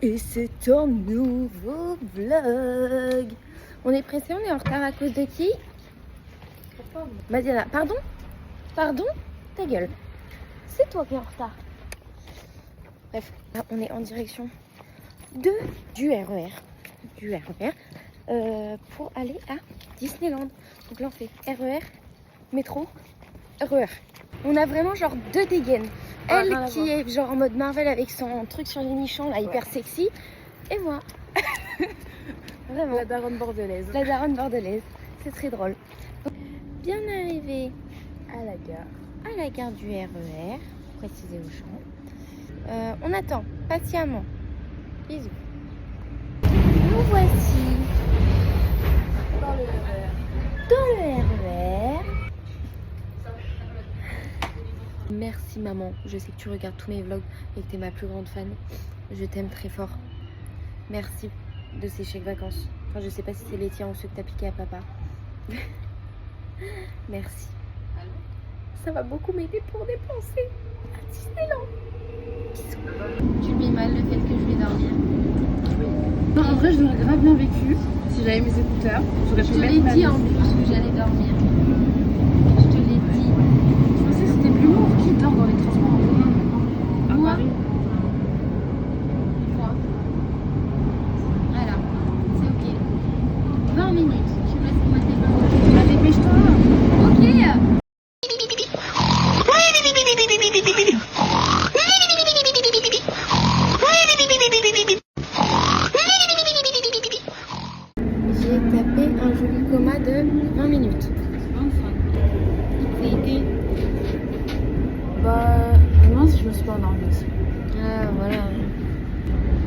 Et c'est un nouveau vlog. On est pressé, on est en retard à cause de qui? Madiana, pardon? Pardon? Ta gueule. C'est toi qui es en retard. Bref, là on est en direction du RER. Pour aller à Disneyland. Donc là on fait RER, métro, RER. On a vraiment genre deux dégaines. Elle qui est genre en mode Marvel avec son truc sur les nichons là, hyper sexy. Et moi. Vraiment. La daronne bordelaise. La daronne bordelaise. C'est très drôle. Bien arrivé À la gare. à la gare du RER, précisé au champ. On attend patiemment. Bisous. Nous voici Dans le RER. dans le RER. Merci maman, je sais que tu regardes tous mes vlogs et que tu es ma plus grande fan. Je t'aime très fort. Merci de ces chèques vacances. Enfin, je sais pas si c'est les tiens ou ceux que t'as piqué à papa. Merci. Ça va beaucoup m'aider pour dépenser à Disneyland. Bisous. Tu vis mal le fait que je vais dormir. Non, en vrai, je l'aurais grave bien vécu. Si j'avais mes écouteurs, j'aurais pu Je te mettre l'ai ma dit en musique. plus que j'allais dormir. Je te l'ai dit. Je pensais que c'était l'humour qui dort dans les transports en commun. À Moi Paris. Moi. Voilà, c'est ok. 20 minutes. Je me laisse mater 20 minutes. Bah, dépêche-toi. Ok. J'ai tapé un joli coma de 20 minutes. 25. Ça a été. Bah, moi, je me suis pas endormie aussi. Ah voilà.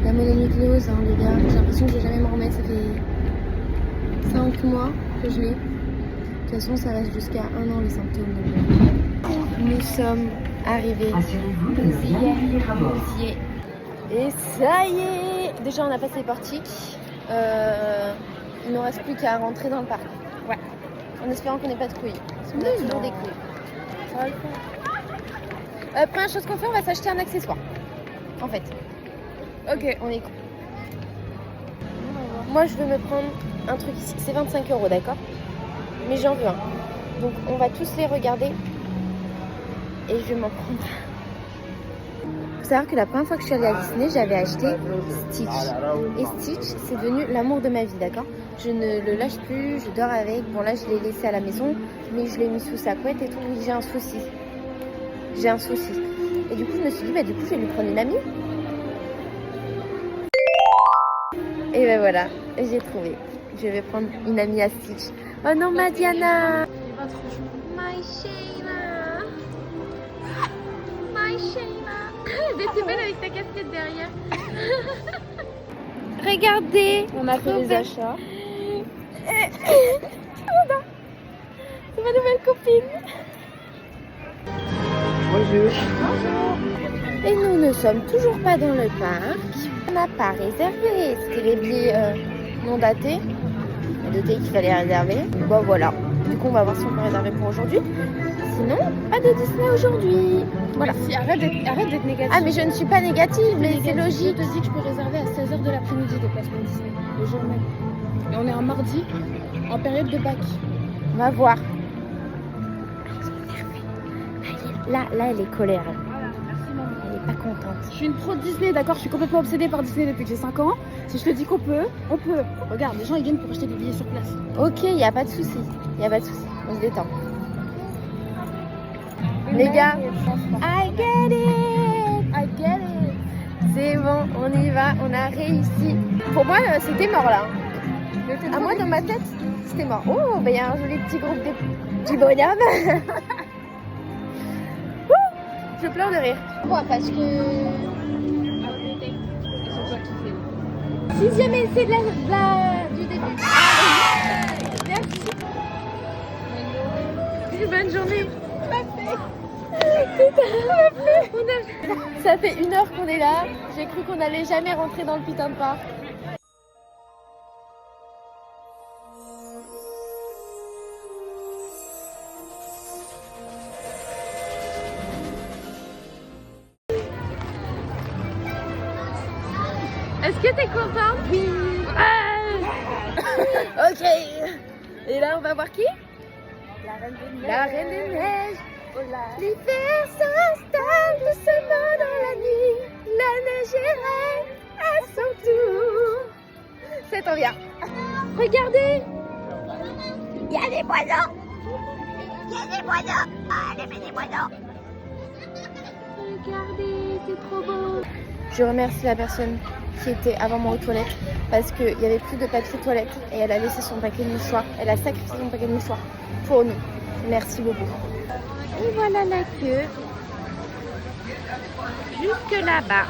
La mononucléose, hein, les gars. J'ai l'impression que je vais jamais m'en remettre. Ça fait 5 mois que je l'ai. De toute façon, ça reste jusqu'à 1 an les symptômes. Donc, nous sommes arrivés. Assurez-vous de ne rien oublier à bord. Nous y est. Et ça y est. Déjà, on a passé les portiques. Il ne nous reste plus qu'à rentrer dans le parc. Ouais. En espérant qu'on n'ait pas de couilles. Parce qu'on a toujours des couilles. Ça va le faire. Première chose qu'on fait, on va s'acheter un accessoire. En fait. Ok. On est con. Moi, je veux me prendre un truc ici. C'est 25 €, d'accord? Mais j'en veux un. Donc, on va tous les regarder. Et je vais m'en prendre. Il faut savoir que la première fois que je suis allée à Disney, j'avais acheté Stitch. Et Stitch, c'est devenu l'amour de ma vie, d'accord? Je ne le lâche plus, je dors avec. Bon, là, je l'ai laissé à la maison, mais je l'ai mis sous sa couette et tout. Oui, j'ai un souci. J'ai un souci. Et du coup, je me suis dit, bah, du coup, je vais lui prendre une amie. Et ben voilà, j'ai trouvé. Je vais prendre une amie à Stitch. Oh non, Madiana! Il va trop chaud. My Shayla! My Shayla! T'es belle avec ta casquette derrière. Regardez! On a fait Trop les belle. achats. C'est ma nouvelle copine. Bonjour. Et nous ne sommes toujours pas dans le parc. On n'a pas réservé. C'était les billets non datés. Noté qu'il fallait réserver. Bon voilà. Du coup on va voir si on peut réserver pour aujourd'hui. Sinon, pas de Disney aujourd'hui. Voilà. Si, arrête d'être négative. Ah mais je ne suis pas négative, mais c'est logique. Je te dis que je peux réserver à 16h de l'après-midi des placements Disney, le jour même. Et on est un mardi, en période de bac. On va voir. Là, elle est colère. Voilà, merci maman. Elle est pas contente. Je suis une pro Disney, d'accord? Je suis complètement obsédée par Disney depuis que j'ai 5 ans. Si je te dis qu'on peut, on peut. Regarde, les gens ils viennent pour acheter des billets sur place. Ok, il n'y a pas de souci. Il y a pas de souci. On se détend. Les gars, I get it. I get it. C'est bon, on y va, on a réussi. Pour moi, c'était mort là. À moi, dans ma tête, c'était mort. Oh, bah il y a un joli petit groupe de petits bonhommes. Ouh, je pleure de rire. Pourquoi? Parce que... Ils ont pas kiffé. 6e essai du début. Merci. Bonne journée. Ça fait 1 heure qu'on est là. J'ai cru qu'on n'allait jamais rentrer dans le putain de parc. Est-ce que t'es contente? Oui. Ok. Et là, on va voir qui? La Reine des Neiges. La Reine des Neiges. Oh là. L'hiver s'installe doucement dans la nuit. La neige est reine à son tour. Ça t'en vient. Regardez. Il y a des poissons. Il y a des poissons. Ah, des petits poissons. Regardez, c'est trop beau. Je remercie la personne qui était avant moi aux toilettes parce qu'il n'y avait plus de papier toilette et elle a laissé son paquet de mouchoirs. Elle a sacrifié son paquet de mouchoirs pour nous. Merci beaucoup. Et voilà la queue. Jusque là-bas.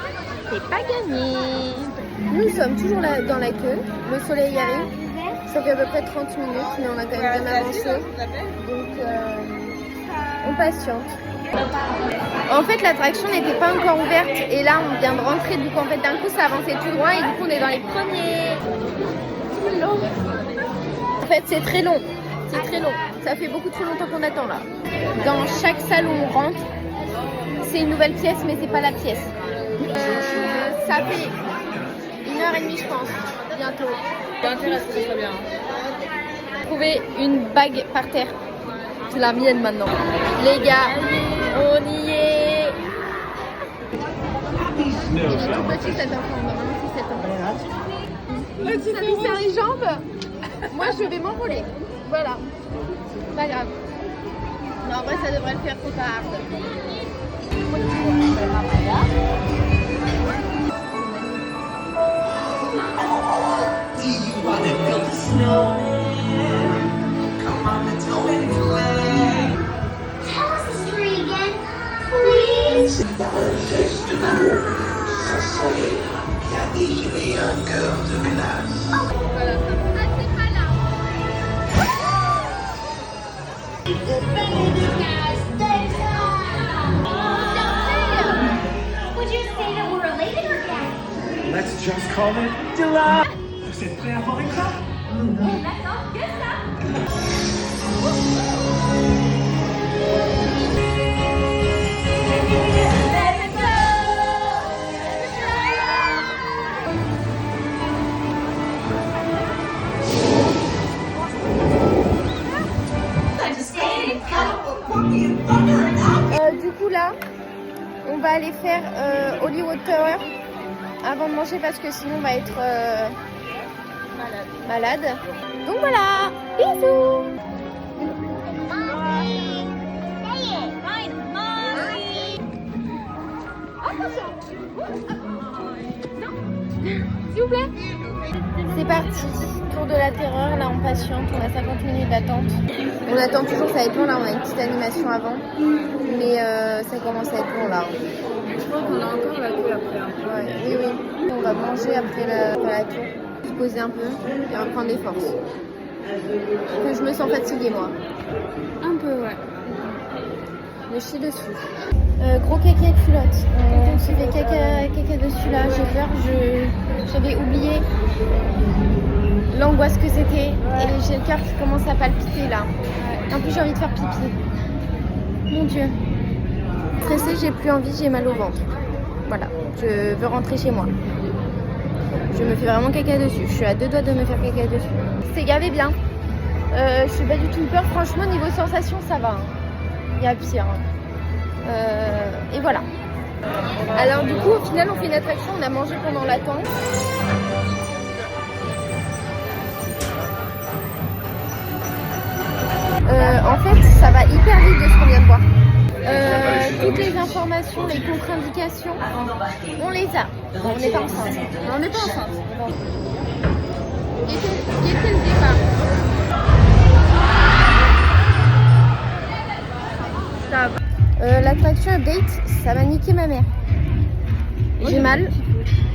C'est pas gagné. Nous sommes toujours là dans la queue. Le soleil arrive. Ça fait à peu près 30 minutes, mais on a quand même bien avancé. Donc, on patiente. En fait, l'attraction n'était pas encore ouverte. Et là, on vient de rentrer. Du coup, en fait, d'un coup, ça avançait tout droit. Et du coup, on est dans les premiers. C'est long. En fait, c'est très long. C'est très long. Ça fait beaucoup trop longtemps qu'on attend là. Dans chaque salle où on rentre, c'est une nouvelle pièce, mais c'est pas la pièce. Ça fait 1h30, je pense, bientôt. C'est très bien. Trouver une bague par terre. C'est la mienne maintenant. Les gars, on y est. Il est tout petit cet enfant, maman, c'est 7 ans. Ça lui serre les jambes. Moi, je vais m'envoler. Voilà. Pas grave. Non, en vrai, ça devrait le faire, c'est pas hard. Tell us the story again, please. Would you say that we're related or guests? Let's just call it Delight. Vous êtes prêts à voir ça? That's all good stuff. Du coup là, on va aller faire Hollywood Tower avant de manger parce que sinon on va être malade. Donc voilà, bisous. S'il vous plaît. C'est parti, tour de la terreur, là on patiente, on a 50 minutes d'attente. On attend toujours, ça va être long là, on a une petite animation avant, mais ça commence à être long là. Je pense qu'on a encore la queue après. Ouais, oui, oui. On va manger après la tour, se poser un peu et reprendre des forces. Parce que je me sens fatiguée moi. Un peu, ouais. Je chie dessus. Gros caca de culotte. On se fait caca dessus là, j'ai peur, j'avais oublié l'angoisse que c'était et j'ai le cœur qui commence à palpiter là. En plus j'ai envie de faire pipi. Mon Dieu. Stressée, j'ai plus envie, j'ai mal au ventre. Voilà, je veux rentrer chez moi. Je me fais vraiment caca dessus. Je suis à 2 doigts de me faire caca dessus. C'est gavé bien. Je suis pas du tout peur. Franchement, niveau sensation, ça va. Il y a pire. Et voilà. Alors du coup, au final, on fait une attraction. On a mangé pendant l'attente. En fait, ça va hyper vite de ce qu'on vient de voir. Toutes les informations, les contre-indications, on les a. On n'est pas enceinte. On n'est pas enceinte. Qui était le départ? Ça va. L'attraction update, ça va niquer ma mère. J'ai mal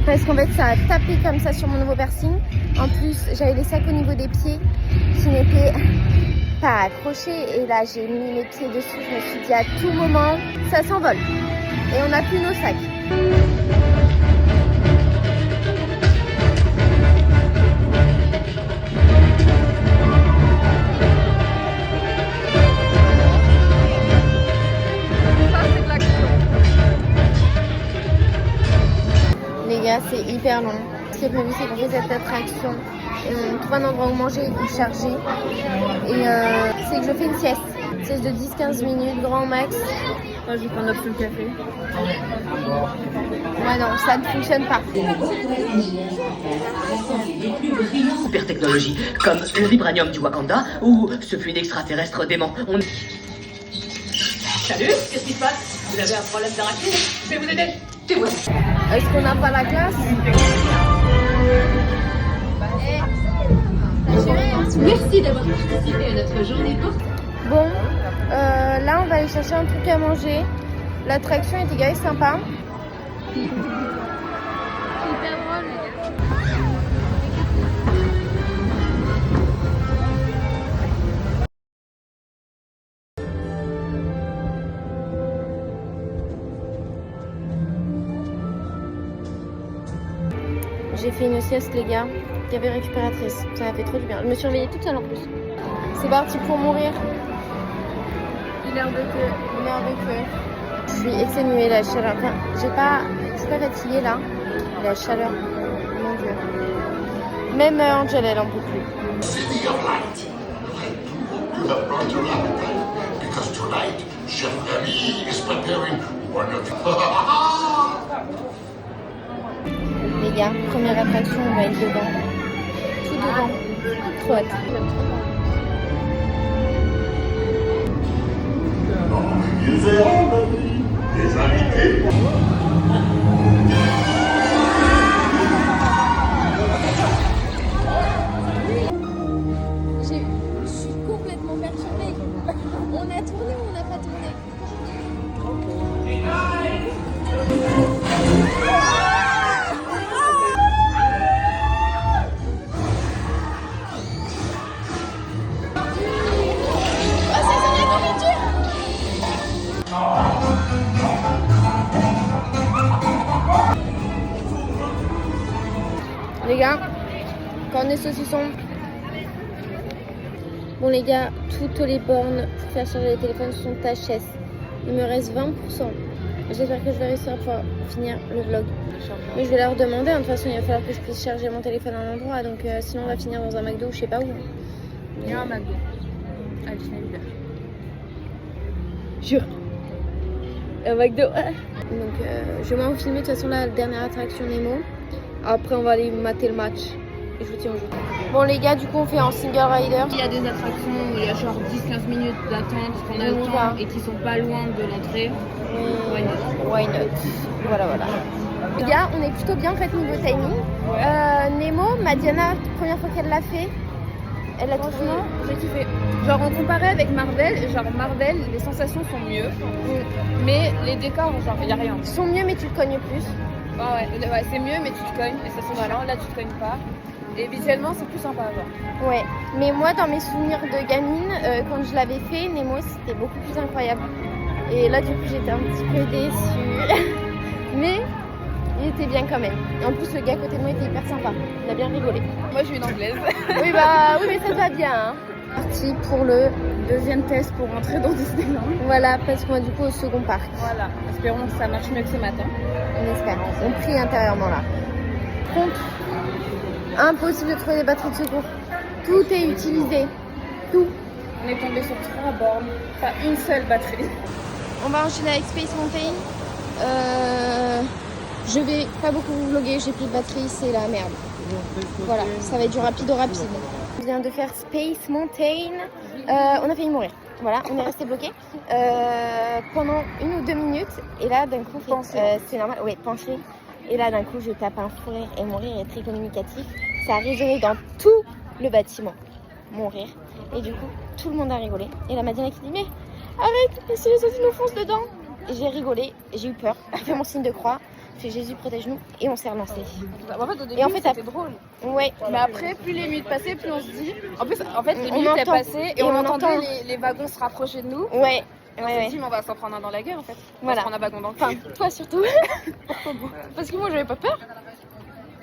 parce qu'en fait ça a tapé comme ça sur mon nouveau piercing. En plus j'avais les sacs au niveau des pieds qui n'étaient pas accrochés et là j'ai mis mes pieds dessus. Je me suis dit à tout moment ça s'envole et on n'a plus nos sacs. Les gars, c'est hyper long. Ce qui est prévu, c'est qu'on fait cette attraction. On trouve un endroit où manger et charger. Et c'est que je fais une sieste. Une sieste de 10-15 minutes, grand max. Moi, je vais prendre notre café. Ouais, non, ça ne fonctionne pas. Super technologie, comme le vibranium du Wakanda ou ce fluide extraterrestre dément. Salut, qu'est-ce qui se passe? Vous avez un problème d'arachide? Je vais vous aider. C'est vous. Est-ce qu'on n'a pas la classe? Merci d'avoir participé à notre journée porte. Bon, là on va aller chercher un truc à manger. L'attraction était gaie sympa. J'ai fait une sieste les gars, il y avait récupératrice, ça m'a fait trop du bien. Je me suis réveillée toute seule en plus. C'est parti pour mourir. Une heure de queue. Une heure de queue. Je suis exténuée, la chaleur. Enfin, je suis pas fatiguée là. La chaleur, mon dieu. Même Angel, elle en peut plus. City of Light. You have brought your appetite because tonight Chef Remy is preparing one of Les gars, première attraction, on va être devant. Tout devant. Trop hâte. Les invités. Je suis complètement perturbée. On a tourné ou on n'a pas tourné? Les gars, cornet saucisson. Bon les gars, toutes les bornes pour faire charger les téléphones sont HS. Il me reste 20%. J'espère que je vais réussir à pouvoir finir le vlog. Mais je vais leur demander, de toute façon il va falloir que je puisse charger mon téléphone à un endroit. Donc sinon on va finir dans un McDo ou je sais pas où. Il y a un McDo. À Disneyland. Jure. Un McDo. Donc je vais m'en filmer de toute façon la dernière attraction Nemo. Après on va aller mater le match. Et je vous tiens au jeu. Bon les gars, du coup on fait en single rider. Il y a des attractions où il y a genre 10-15 minutes d'attente qu'on a le temps et qui sont pas loin de l'entrée. Why not? Voilà. Les gars, on est plutôt bien en fait niveau timing. Nemo, Madiana, première fois qu'elle l'a fait, elle a trouvé. J'ai kiffé. Genre on comparait avec Marvel, les sensations sont mieux. Mais les décors, genre il y a rien. Ils sont mieux mais tu le cognes plus. Ouais, c'est mieux mais tu te cognes et ça c'est malin. Là tu te cognes pas. Et visuellement c'est plus sympa genre. Ouais, mais moi dans mes souvenirs de gamine, quand je l'avais fait, Nemo c'était beaucoup plus incroyable. Et là du coup j'étais un petit peu déçue. Mais il était bien quand même. Et en plus le gars à côté de moi était hyper sympa. On a bien rigolé. Moi je suis une anglaise. Oui mais ça va bien. Hein. Parti pour le Deuxième test pour rentrer dans Disneyland. Voilà, parce qu'on va du coup au second parc. Voilà, espérons que ça marche mieux que ce matin. On espère. On prie intérieurement là. Contre, impossible de trouver des batteries de secours. Tout est utilisé. Tout. On est tombé sur 3 bornes, pas une seule batterie. On va enchaîner avec Space Mountain. Je vais pas beaucoup vous vlogger, j'ai plus de batterie, c'est la merde. Voilà, ça va être du rapide au rapide. On vient de faire Space Mountain. On a failli mourir. Voilà, on est resté bloqué pendant 1 ou 2 minutes. Et là, d'un coup, c'est normal. Ouais, penché. Et là, d'un coup, je tape un fou rire. Et mon rire est très communicatif. Ça a résonné dans tout le bâtiment. Mon rire. Et du coup, tout le monde a rigolé. Et la Madiana qui dit mais arrête, si les saucisses nous foncent dedans. Et j'ai rigolé, j'ai eu peur. J'ai fait mon signe de croix. J'ai fait Jésus protège-nous et on s'est relancé. En fait, au début, c'était drôle. Ouais. Mais après, plus les minutes passaient, plus on se dit. En fait, les minutes étaient passées et on entendait les wagons se rapprocher de nous. Ouais. On s'est dit, mais on va s'en prendre un dans la gueule en fait. Voilà. On a un wagon dans le Enfin, cul. toi surtout. Parce que moi, j'avais pas peur.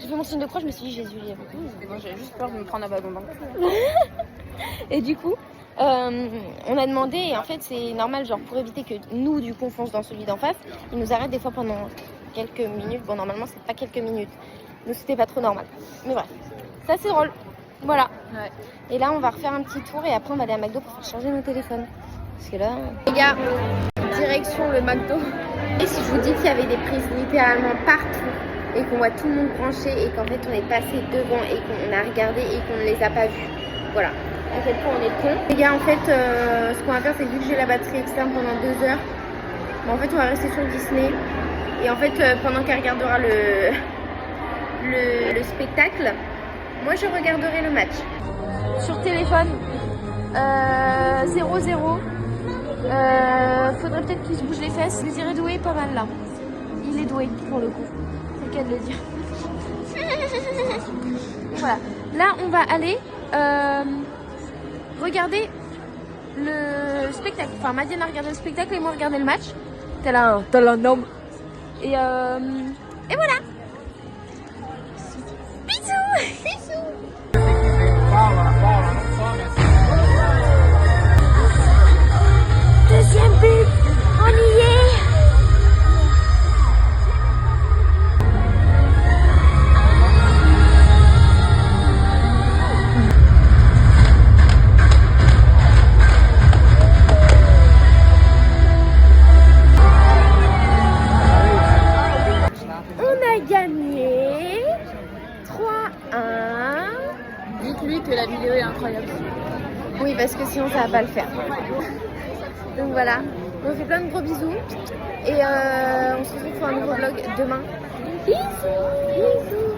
J'ai fait mon signe de croix, je me suis dit Jésus. Moi, j'avais juste peur de me prendre un wagon dans le cul. Et du coup, on a demandé, et en fait, c'est normal, genre pour éviter que nous, du coup, on fonce dans celui d'en face, ils nous arrêtent des fois pendant quelques minutes. Bon, normalement, c'est pas quelques minutes, Donc c'était pas trop normal. Mais bref, ça c'est drôle. Voilà. Ouais. Et là, on va refaire un petit tour et après, on va aller à McDo pour faire changer nos téléphones. Parce que là, les gars, direction le McDo. Et si je vous dis qu'il y avait des prises littéralement partout et qu'on voit tout le monde branché et qu'en fait, on est passé devant et qu'on a regardé et qu'on ne les a pas vus. Voilà. À quel point on est con. Les gars, en fait, ce qu'on va faire, c'est que vu que j'ai la batterie externe pendant 2 heures, bah, en fait, on va rester sur Disney. Et en fait, pendant qu'elle regardera le spectacle, moi, je regarderai le match. Sur téléphone, 0-0. Faudrait peut-être qu'il se bouge les fesses. Désiré Doué est pas mal là. Il est doué pour le coup. C'est le cas de le dire. Voilà. Là, on va aller regarder le spectacle. Enfin, Madiane a regardé le spectacle et moi regarder le match. Tel un homme. Et voilà. Bisous. Bisous. Deuxième but, on y est. On a gagné 3-1. Dites-lui que la vidéo est incroyable. Oui, parce que sinon ça va pas le faire. Donc voilà, on vous fait plein de gros bisous et on se retrouve pour un nouveau vlog demain. Bisous.